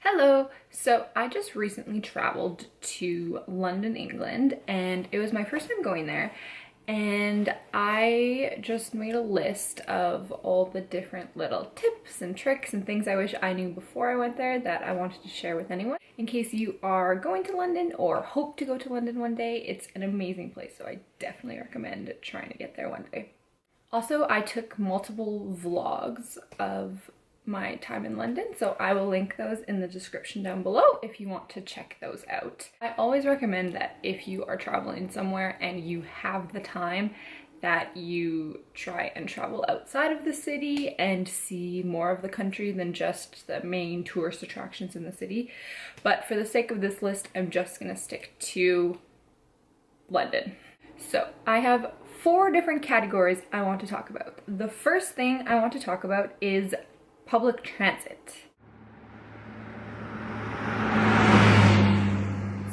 Hello! So I just recently traveled to London, England, and it was my first time going there. And I just made a list of all the different little tips and tricks and things I wish I knew before I went there that I wanted to share with anyone. In case you are going to London or hope to go to London one day, it's an amazing place, so I definitely recommend trying to get there one day. Also, I took multiple vlogs of my time in London, so I will link those in the description down below if you want to check those out. I always recommend that if you are traveling somewhere and you have the time, that you try and travel outside of the city and see more of the country than just the main tourist attractions in the city. But for the sake of this list, I'm just gonna stick to London. So I have 4 different categories I want to talk about. The first thing I want to talk about is public transit.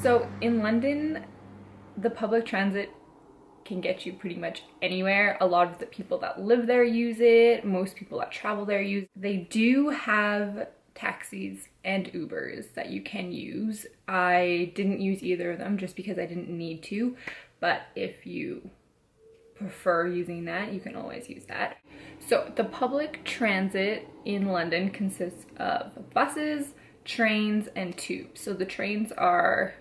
So in London, the public transit can get you pretty much anywhere. A lot of the people that live there use it. Most people that travel there use it. They do have taxis and Ubers that you can use. I didn't use either of them just because I didn't need to, but if you prefer using that, you can always use that. So the public transit in London consists of buses, trains, and tubes. So the trains are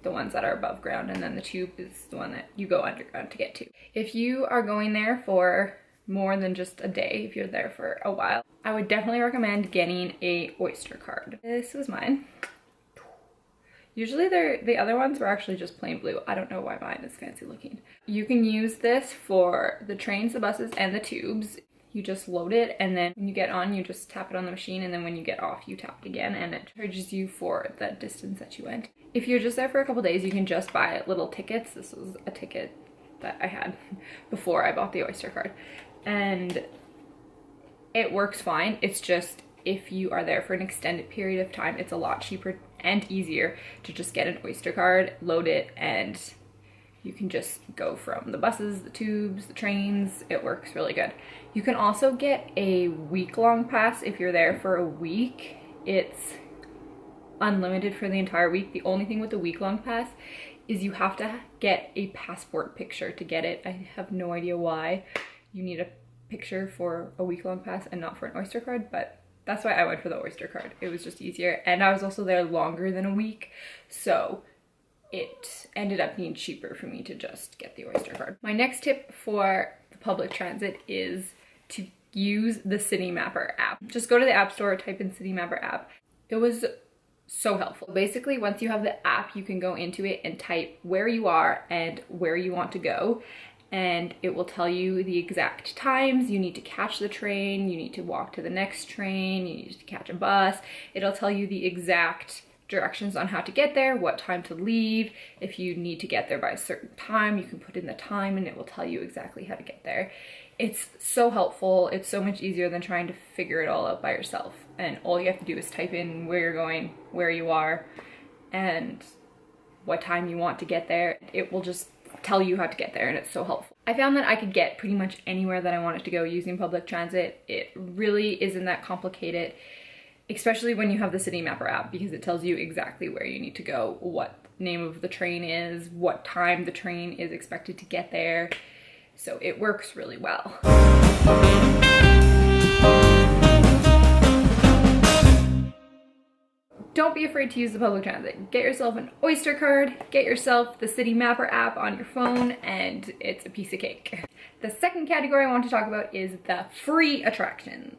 the ones that are above ground, and then the tube is the one that you go underground to get to. If you are going there for more than just a day, if you're there for a while, I would definitely recommend getting a Oyster card. This was mine. Usually the other ones were actually just plain blue. I don't know why mine is fancy looking. You can use this for the trains, the buses, and the tubes. You just load it, and then when you get on, you just tap it on the machine, and then when you get off, you tap it again, and it charges you for the distance that you went. If you're just there for a couple days, you can just buy little tickets. This was a ticket that I had before I bought the Oyster card, and it works fine. It's just if you are there for an extended period of time, it's a lot cheaper and easier to just get an Oyster card, load it, and you can just go from the buses, the tubes, the trains. It works really good. You can also get a week-long pass if you're there for a week. It's unlimited for the entire week. The only thing with the week-long pass is you have to get a passport picture to get it. I have no idea why you need a picture for a week-long pass and not for an Oyster card, but that's why I went for the Oyster card. It was just easier, and I was also there longer than a week, so it ended up being cheaper for me to just get the Oyster card. My next tip for the public transit is to use the Citymapper app. Just go to the App Store, type in Citymapper app. It was so helpful. Basically, once you have the app, you can go into it and type where you are and where you want to go, and it will tell you the exact times you need to catch the train, you need to walk to the next train, you need to catch a bus. It'll tell you the exact directions on how to get there, what time to leave. If you need to get there by a certain time, you can put in the time and it will tell you exactly how to get there. It's so helpful. It's so much easier than trying to figure it all out by yourself. And all you have to do is type in where you're going, where you are, and what time you want to get there. It will just tell you how to get there, and it's so helpful. I found that I could get pretty much anywhere that I wanted to go using public transit. It really isn't that complicated, especially when you have the Citymapper app, because it tells you exactly where you need to go, what name of the train is, what time the train is expected to get there. So it works really well. Don't be afraid to use the public transit. Get yourself an Oyster card, get yourself the Citymapper app on your phone, and it's a piece of cake. The second category I want to talk about is the free attractions.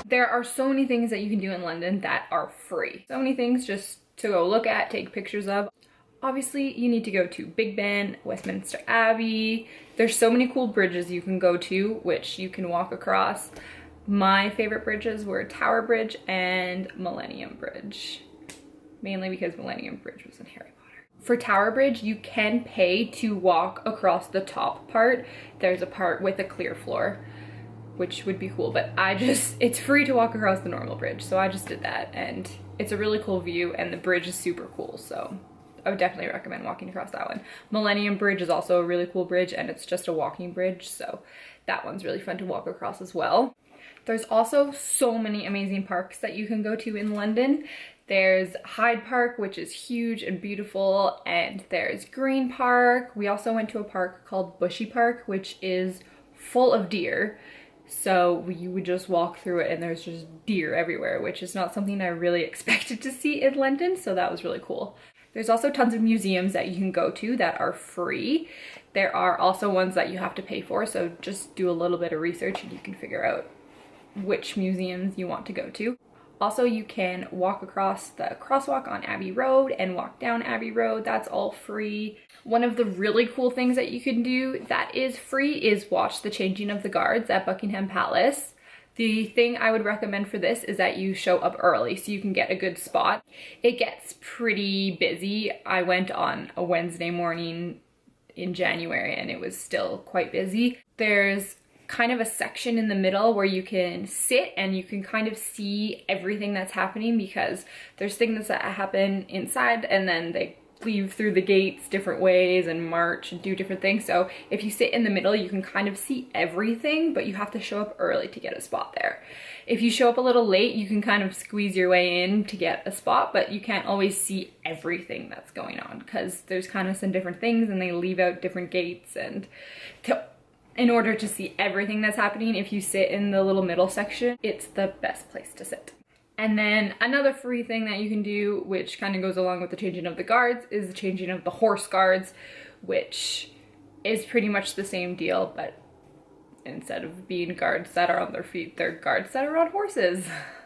There are so many things that you can do in London that are free. So many things just to go look at, take pictures of. Obviously, you need to go to Big Ben, Westminster Abbey. There's so many cool bridges you can go to, which you can walk across. My favorite bridges were Tower Bridge and Millennium Bridge, mainly because Millennium Bridge was in Harry Potter. For Tower Bridge, you can pay to walk across the top part. There's a part with a clear floor, which would be cool, but it's free to walk across the normal bridge, so I just did that, and it's a really cool view, and the bridge is super cool, so I would definitely recommend walking across that one. Millennium Bridge is also a really cool bridge, and it's just a walking bridge, so that one's really fun to walk across as well. There's also so many amazing parks that you can go to in London. There's Hyde Park, which is huge and beautiful, and there's Green Park. We also went to a park called Bushy Park, which is full of deer. So you would just walk through it and there's just deer everywhere, which is not something I really expected to see in London, so that was really cool. There's also tons of museums that you can go to that are free. There are also ones that you have to pay for, so just do a little bit of research and you can figure out which museums you want to go to. Also, you can walk across the crosswalk on Abbey Road and walk down Abbey Road. That's all free. One of the really cool things that you can do that is free is watch the changing of the guards at Buckingham Palace. The thing I would recommend for this is that you show up early so you can get a good spot. It gets pretty busy. I went on a Wednesday morning in January and it was still quite busy. There's kind of a section in the middle where you can sit and you can kind of see everything that's happening, because there's things that happen inside and then they leave through the gates different ways and march and do different things. So if you sit in the middle, you can kind of see everything, but you have to show up early to get a spot there. If you show up a little late, you can kind of squeeze your way in to get a spot, but you can't always see everything that's going on because there's kind of some different things and they leave out different gates. And in order to see everything that's happening, if you sit in the little middle section, it's the best place to sit. And then another free thing that you can do, which kind of goes along with the changing of the guards, is the changing of the horse guards, which is pretty much the same deal, but instead of being guards that are on their feet, they're guards that are on horses.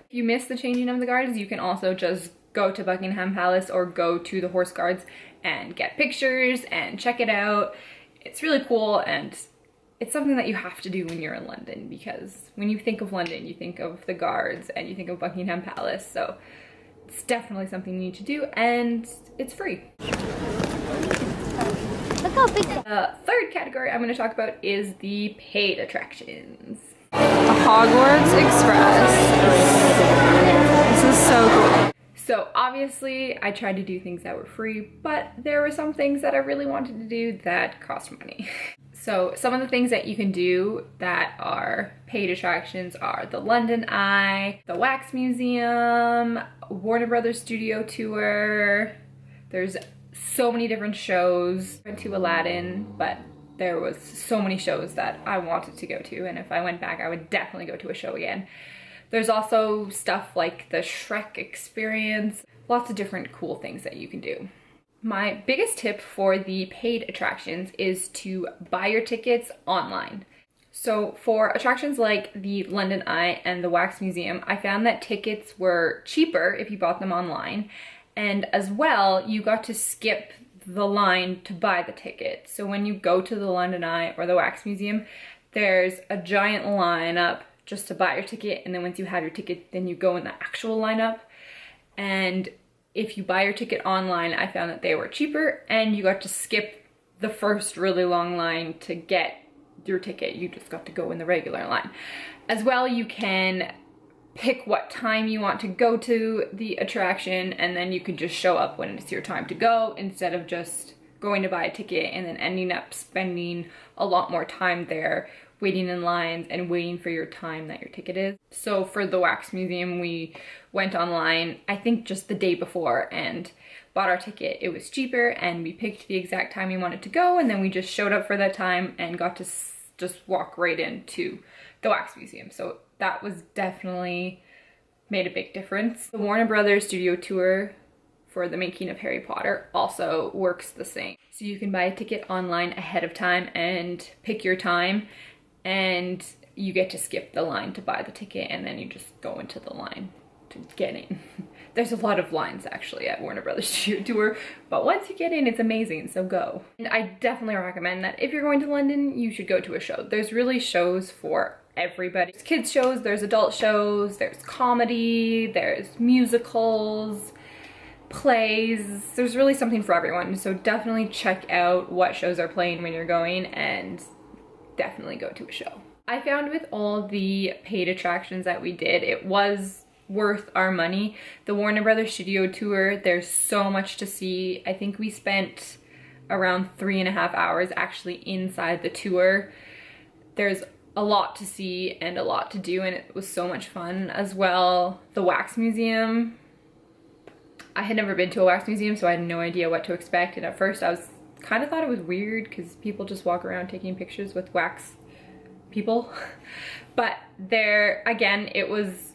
If you miss the changing of the guards, you can also just go to Buckingham Palace or go to the horse guards and get pictures and check it out. It's really cool, and it's something that you have to do when you're in London, because when you think of London, you think of the guards and you think of Buckingham Palace. So it's definitely something you need to do, and it's free. Look how big The third category I'm going to talk about is the paid attractions. Hogwarts Express. This is so cool. So obviously I tried to do things that were free, but there were some things that I really wanted to do that cost money. So some of the things that you can do that are paid attractions are the London Eye, the Wax Museum, Warner Brothers Studio Tour. There's so many different shows. I went to Aladdin, but there was so many shows that I wanted to go to, and if I went back, I would definitely go to a show again. There's also stuff like the Shrek experience, lots of different cool things that you can do. My biggest tip for the paid attractions is to buy your tickets online. So for attractions like the London Eye and the Wax Museum, I found that tickets were cheaper if you bought them online. And as well, you got to skip the line to buy the ticket. So when you go to the London Eye or the Wax Museum, there's a giant lineup just to buy your ticket. And then once you have your ticket, then you go in the actual lineup. And if you buy your ticket online, I found that they were cheaper and you got to skip the first really long line to get your ticket. You just got to go in the regular line. As well, you can pick what time you want to go to the attraction, and then you can just show up when it's your time to go instead of just going to buy a ticket and then ending up spending a lot more time there waiting in lines and waiting for your time that your ticket is. So for the Wax Museum, we went online, I think just the day before, and bought our ticket. It was cheaper and we picked the exact time we wanted to go, and then we just showed up for that time and got to just walk right into the Wax Museum. So that was definitely made a big difference. The Warner Brothers Studio Tour for the making of Harry Potter also works the same. So you can buy a ticket online ahead of time and pick your time, and you get to skip the line to buy the ticket, and then you just go into the line to get in. There's a lot of lines actually at Warner Brothers Studio Tour, but once you get in, it's amazing, so go. And I definitely recommend that if you're going to London, you should go to a show. There's really shows for everybody. There's kids shows, there's adult shows, there's comedy, there's musicals, plays. There's really something for everyone, so definitely check out what shows are playing when you're going and definitely go to a show. I found with all the paid attractions that we did, it was worth our money. The Warner Brothers Studio Tour, there's so much to see. I think we spent around 3.5 hours actually inside the tour. There's a lot to see and a lot to do, and it was so much fun as well. The Wax Museum, I had never been to a wax museum, so I had no idea what to expect, and at first I was kind of thought it was weird because people just walk around taking pictures with wax people. But there, again, it was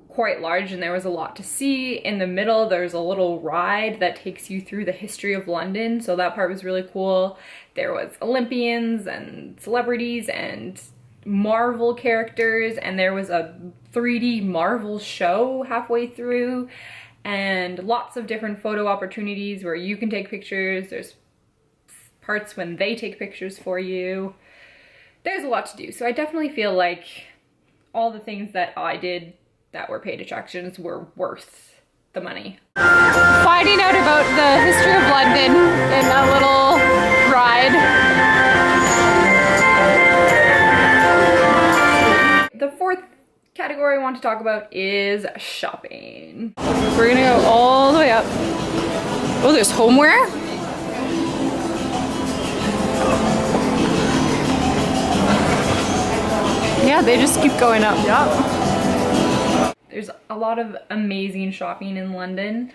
quite large and there was a lot to see. In the middle, there's a little ride that takes you through the history of London, so that part was really cool. There was Olympians and celebrities and Marvel characters, and there was a 3D Marvel show halfway through, and lots of different photo opportunities where you can take pictures. There's parts when they take pictures for you. There's a lot to do, so I definitely feel like all the things that I did that were paid attractions were worth the money. Finding out about the history of London in a little ride. The fourth category I want to talk about is shopping. We're gonna go all the way up. Oh, there's homeware? Yeah, they just keep going up. Yep. There's a lot of amazing shopping in London,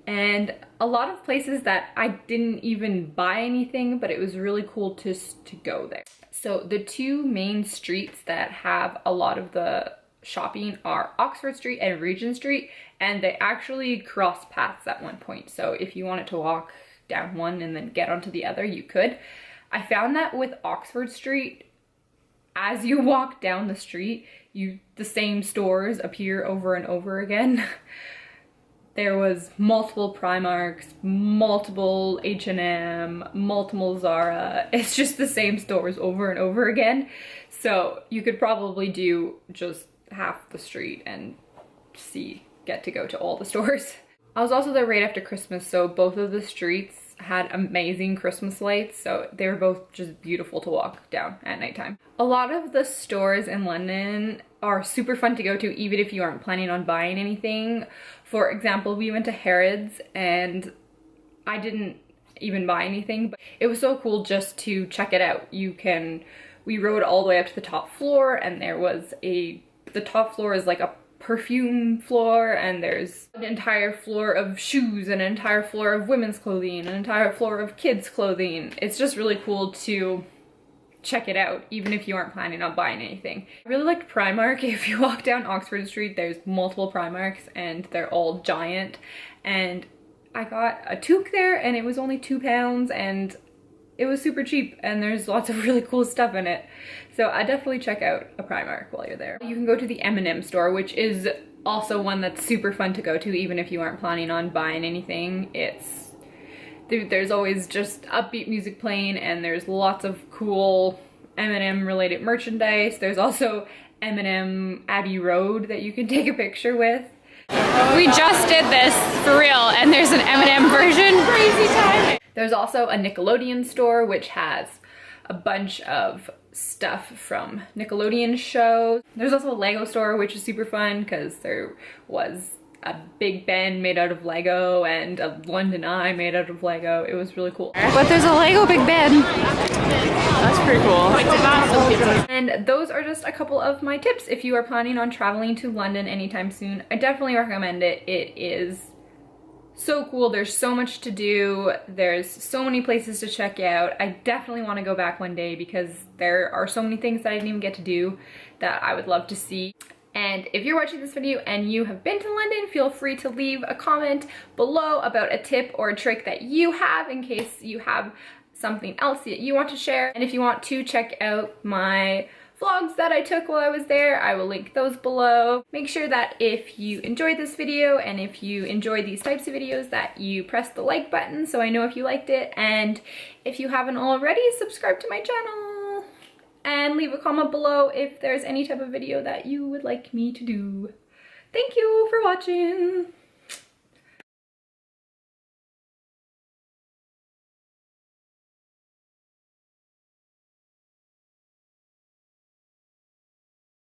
and a lot of places that I didn't even buy anything, but it was really cool to go there. So the two main streets that have a lot of the shopping are Oxford Street and Regent Street, and they actually cross paths at one point. So if you wanted to walk down one and then get onto the other, you could. I found that with Oxford Street, as you walk down the street, the same stores appear over and over again. There was multiple Primarks, multiple H&M, multiple Zara. It's just the same stores over and over again. So you could probably do just half the street and get to go to all the stores. I was also there right after Christmas, so both of the streets had amazing Christmas lights, so they were both just beautiful to walk down at nighttime. A lot of the stores in London are super fun to go to even if you aren't planning on buying anything. For example, we went to Harrods and I didn't even buy anything, but it was so cool just to check it out. We rode all the way up to the top floor, and there was the top floor is like a perfume floor, and there's an entire floor of shoes, an entire floor of women's clothing, an entire floor of kids clothing. It's just really cool to check it out even if you aren't planning on buying anything. I really liked Primark. If you walk down Oxford Street, there's multiple Primarks and they're all giant, and I got a toque there and it was only £2 and it was super cheap, and there's lots of really cool stuff in it. So I definitely check out a Primark while you're there. You can go to the M&M store, which is also one that's super fun to go to even if you aren't planning on buying anything. There's always just upbeat music playing, and there's lots of cool M&M related merchandise. There's also M&M Abbey Road that you can take a picture with. We just did this for real, and there's an M&M version. Crazy time. There's also a Nickelodeon store, which has a bunch of stuff from Nickelodeon shows. There's also a Lego store, which is super fun because there was a Big Ben made out of Lego and a London Eye made out of Lego. It was really cool. But there's a Lego Big Ben. That's pretty cool. And those are just a couple of my tips. If you are planning on traveling to London anytime soon, I definitely recommend it. It is so cool. There's so much to do. There's so many places to check out. I definitely want to go back one day because there are so many things that I didn't even get to do that I would love to see. And if you're watching this video and you have been to London, feel free to leave a comment below about a tip or a trick that you have in case you have something else that you want to share. And if you want to check out my vlogs that I took while I was there, I will link those below. Make sure that if you enjoyed this video and if you enjoy these types of videos that you press the like button so I know if you liked it. And if you haven't already, subscribe to my channel and leave a comment below if there's any type of video that you would like me to do. Thank you for watching.